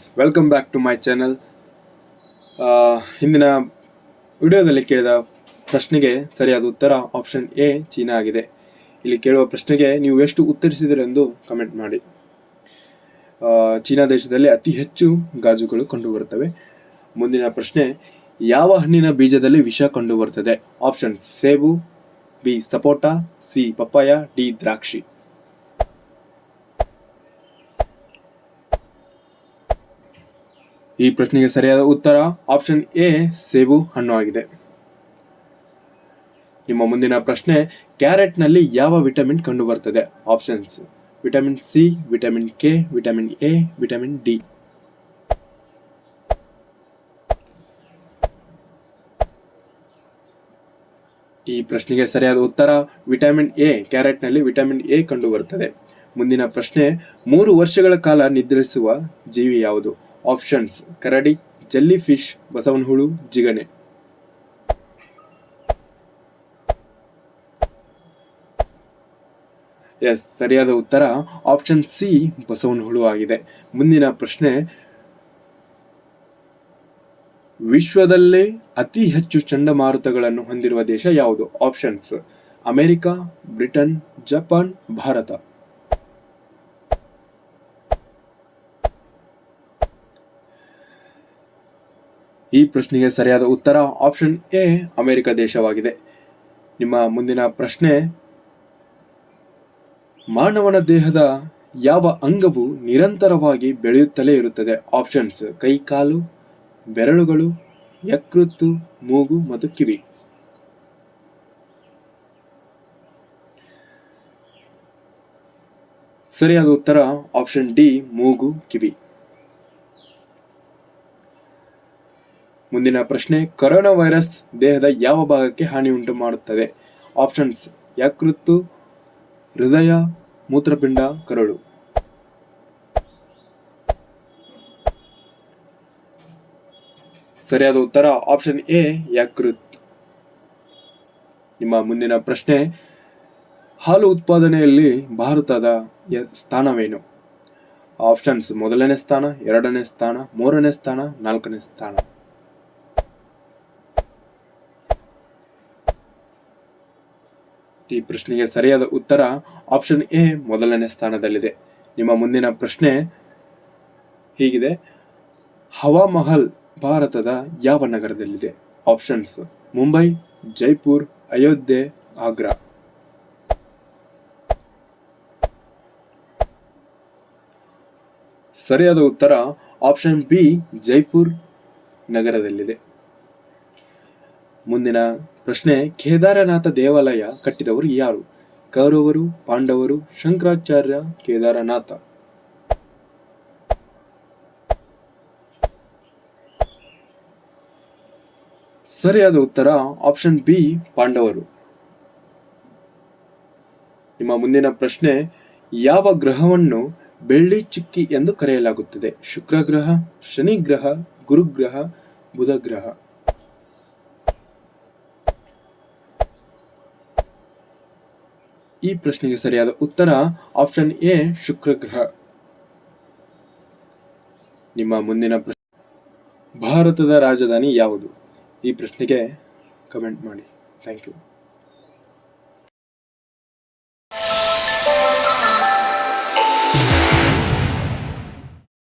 Friends, welcome back to my channel. ಹಿಂದಿನ ವಿಡಿಯೋದಲ್ಲಿ ಕೇಳಿದ ಪ್ರಶ್ನೆಗೆ ಸರಿಯಾದ ಉತ್ತರ ಆಪ್ಷನ್ ಎ ಚೀನಾ ಆಗಿದೆ. ಇಲ್ಲಿ ಕೇಳುವ ಪ್ರಶ್ನೆಗೆ ನೀವು ಎಷ್ಟು ಉತ್ತರಿಸಿದಿರೆಂದು ಕಮೆಂಟ್ ಮಾಡಿ. ಚೀನಾ ದೇಶದಲ್ಲಿ ಅತಿ ಹೆಚ್ಚು ಗಾಜುಗಳು ಕಂಡುಬರುತ್ತವೆ. ಮುಂದಿನ ಪ್ರಶ್ನೆ, ಯಾವ ಹಣ್ಣಿನ ಬೀಜದಲ್ಲಿ ವಿಷ ಕಂಡುಬರುತ್ತದೆ? ಆಪ್ಷನ್ಸ್: ಸೇಬು, ಬಿ ಸಪೋಟ, ಸಿ ಪಪ್ಪಾಯ, ಡಿ ದ್ರಾಕ್ಷಿ. ಈ ಪ್ರಶ್ನೆಗೆ ಸರಿಯಾದ ಉತ್ತರ ಆಪ್ಷನ್ ಎ ಸೇಬು ಹಣ್ಣು ಆಗಿದೆ. ನಿಮ್ಮ ಮುಂದಿನ ಪ್ರಶ್ನೆ, ಕ್ಯಾರೆಟ್ನಲ್ಲಿ ಯಾವ ವಿಟಮಿನ್ ಕಂಡುಬರುತ್ತದೆ? Options: vitamin C, vitamin K, vitamin A, vitamin D. ಈ ಪ್ರಶ್ನೆಗೆ ಸರಿಯಾದ ಉತ್ತರ ವಿಟಮಿನ್ ಎ. ಕ್ಯಾರೆಟ್ನಲ್ಲಿ ವಿಟಮಿನ್ ಎ ಕಂಡುಬರುತ್ತದೆ. ಮುಂದಿನ ಪ್ರಶ್ನೆ, 3 ವರ್ಷಗಳ ಕಾಲ ನಿದ್ರಿಸುವ ಜೀವಿ ಯಾವುದು? ಆಪ್ಷನ್ಸ್: ಕರಡಿ, ಜೆಲ್ಲಿ ಫಿಶ್, ಬಸವನಹುಳು, ಜಿಗಣೆ. ಎಸ್, ಸರಿಯಾದ ಉತ್ತರ ಆಪ್ಷನ್ ಸಿ ಬಸವನಹುಳು ಆಗಿದೆ. ಮುಂದಿನ ಪ್ರಶ್ನೆ, ವಿಶ್ವದಲ್ಲೇ ಅತಿ ಹೆಚ್ಚು ಚಂಡಮಾರುತಗಳನ್ನು ಹೊಂದಿರುವ ದೇಶ ಯಾವುದು? Options: America, Britain, Japan, Bharat. ಈ ಪ್ರಶ್ನೆಗೆ ಸರಿಯಾದ ಉತ್ತರ ಆಪ್ಷನ್ ಎ ಅಮೆರಿಕ ದೇಶವಾಗಿದೆ. ನಿಮ್ಮ ಮುಂದಿನ ಪ್ರಶ್ನೆ, ಮಾನವನ ದೇಹದ ಯಾವ ಅಂಗವು ನಿರಂತರವಾಗಿ ಬೆಳೆಯುತ್ತಲೇ ಇರುತ್ತದೆ? ಆಪ್ಷನ್ಸ್: ಕೈ, ಕಾಲು, ಬೆರಳುಗಳು, ಯಕೃತ್ತು, ಮೂಗು ಮತ್ತು ಕಿವಿ. ಸರಿಯಾದ ಉತ್ತರ ಆಪ್ಷನ್ ಡಿ ಮೂಗು, ಕಿವಿ. ಮುಂದಿನ ಪ್ರಶ್ನೆ, ಕೊರೋನಾ ವೈರಸ್ ದೇಹದ ಯಾವ ಭಾಗಕ್ಕೆ ಹಾನಿ ಉಂಟು ಮಾಡುತ್ತದೆ? ಆಪ್ಷನ್ಸ್: ಯಕೃತ್ತು, ಹೃದಯ, ಮೂತ್ರಪಿಂಡ, ಕರುಳು. ಸರಿಯಾದ ಉತ್ತರ ಆಪ್ಷನ್ ಎ ಯಕೃತ್. ನಿಮ್ಮ ಮುಂದಿನ ಪ್ರಶ್ನೆ, ಹಾಲು ಉತ್ಪಾದನೆಯಲ್ಲಿ ಭಾರತದ ಸ್ಥಾನವೇನು? ಆಪ್ಷನ್ಸ್: ಮೊದಲನೇ ಸ್ಥಾನ, 2ನೇ ಸ್ಥಾನ, 3ನೇ ಸ್ಥಾನ, 4ನೇ ಸ್ಥಾನ. ಈ ಪ್ರಶ್ನೆಗೆ ಸರಿಯಾದ ಉತ್ತರ ಆಪ್ಷನ್ ಎ ಮೊದಲನೇ ಸ್ಥಾನದಲ್ಲಿದೆ. ನಿಮ್ಮ ಮುಂದಿನ ಪ್ರಶ್ನೆ ಹೀಗಿದೆ, ಹವಾ ಮಹಲ್ ಭಾರತದ ಯಾವ ನಗರದಲ್ಲಿದೆ? ಆಪ್ಷನ್ಸ್: ಮುಂಬೈ, ಜೈಪುರ್, ಅಯೋಧ್ಯೆ, ಆಗ್ರಾ. ಸರಿಯಾದ ಉತ್ತರ ಆಪ್ಷನ್ ಬಿ ಜೈಪುರ್ ನಗರದಲ್ಲಿದೆ. ಮುಂದಿನ ಪ್ರಶ್ನೆ, ಕೇದಾರನಾಥ ದೇವಾಲಯ ಕಟ್ಟಿದವರು ಯಾರು? ಕೌರವರು, ಪಾಂಡವರು, ಶಂಕರಾಚಾರ್ಯ, ಕೇದಾರನಾಥ. ಸರಿಯಾದ ಉತ್ತರ ಆಪ್ಷನ್ ಬಿ ಪಾಂಡವರು. ನಿಮ್ಮ ಮುಂದಿನ ಪ್ರಶ್ನೆ, ಯಾವ ಗ್ರಹವನ್ನು ಬೆಳ್ಳಿ ಚುಕ್ಕಿ ಎಂದು ಕರೆಯಲಾಗುತ್ತದೆ? ಶುಕ್ರ ಗ್ರಹ, ಶನಿ ಗ್ರಹ, ಗುರುಗ್ರಹ, ಬುಧ ಗ್ರಹ. ಈ ಪ್ರಶ್ನೆಗೆ ಸರಿಯಾದ ಉತ್ತರ ಆಪ್ಷನ್ ಎ ಶುಕ್ರ ಗ್ರಹ. ನಿಮ್ಮ ಮುಂದಿನ ಪ್ರಶ್ನೆ, ಭಾರತದ ರಾಜಧಾನಿ ಯಾವುದು? ಈ ಪ್ರಶ್ನೆಗೆ ಕಮೆಂಟ್ ಮಾಡಿ. Thank you.